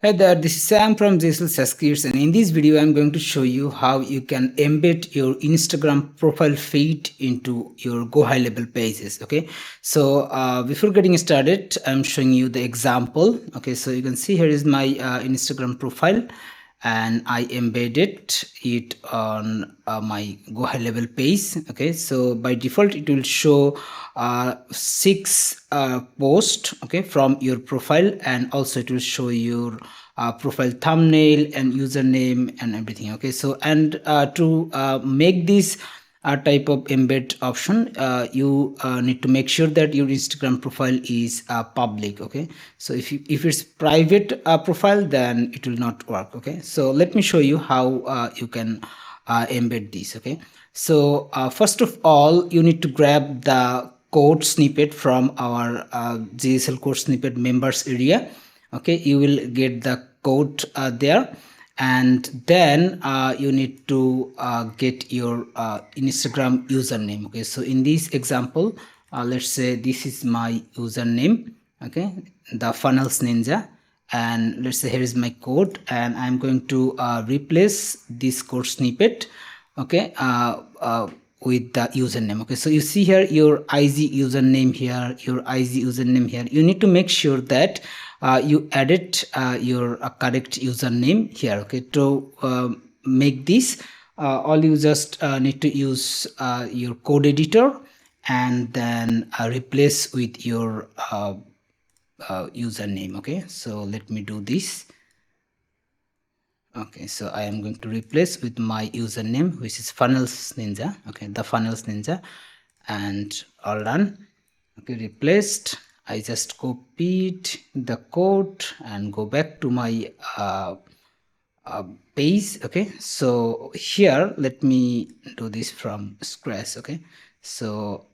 Hi there, this is Sam from Ghlsaaskits, and in this video I'm going to show you how you can embed your Instagram profile feed into your GoHighLevel pages. Okay, so before getting started, I'm showing you the example. Okay, so you can see here is my Instagram profile, and I embedded it on my GoHighLevel page. Okay, so by default it will show 6 posts, okay, from your profile, and also it will show your profile thumbnail and username and everything. Okay, so and to make this type of embed option, you need to make sure that your Instagram profile is public. Okay, so if it's private profile, then it will not work. Okay, so let me show you how you can embed this. Okay, so first of all, you need to grab the code snippet from our GHL code snippet members area. Okay, you will get the code there, and then you need to get your Instagram username. Okay, so in this example, let's say this is my username. Okay, the funnels ninja, and let's say here is my code, and I'm going to replace this code snippet, okay, with the username. Okay, so you see here your IG username here, your IG username here. You need to make sure that you edit your correct username here. Okay, to make this, all you just need to use your code editor, and then replace with your username. Okay, so let me do this. Okay, so I am going to replace with my username, which is funnels ninja. Okay, the funnels ninja, and all done. Okay, replaced. I just copied the code and go back to my page. Okay, so here let me do this from scratch. Okay, so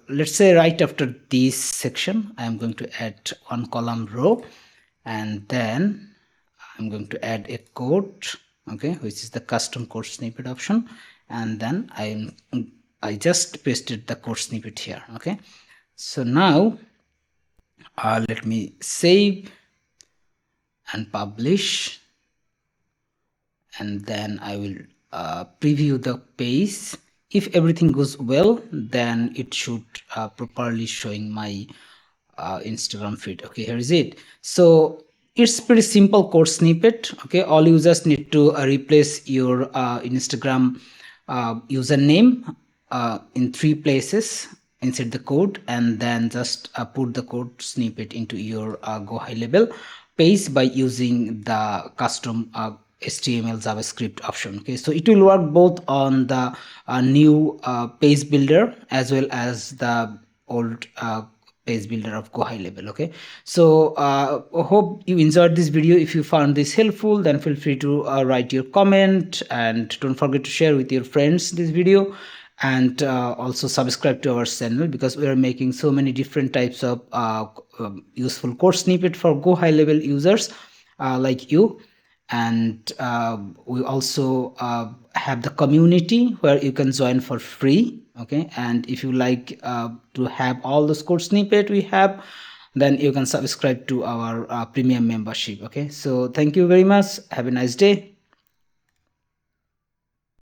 let's say right after this section I am going to add one column row, and then I'm going to add a code, okay, which is the custom code snippet option, and then I just pasted the code snippet here. Okay, so now let me save and publish, and then I will preview the page. If everything goes well, then it should properly showing my Instagram feed. Okay, here is it. So it's pretty simple code snippet. Okay, all you just need to replace your Instagram username in 3 places inside the code, and then just put the code snippet into your GoHighLevel page by using the custom HTML JavaScript option. Okay, so it will work both on the new page builder as well as the old page builder of GoHighLevel. Okay, so hope you enjoyed this video. If you found this helpful, then feel free to write your comment, and don't forget to share with your friends this video, and also subscribe to our channel, because we are making so many different types of useful code snippet for GoHighLevel users like you. And we also have the community where you can join for free. Okay, and if you like to have all those code snippet we have, then you can subscribe to our premium membership. Okay, so thank you very much, have a nice day.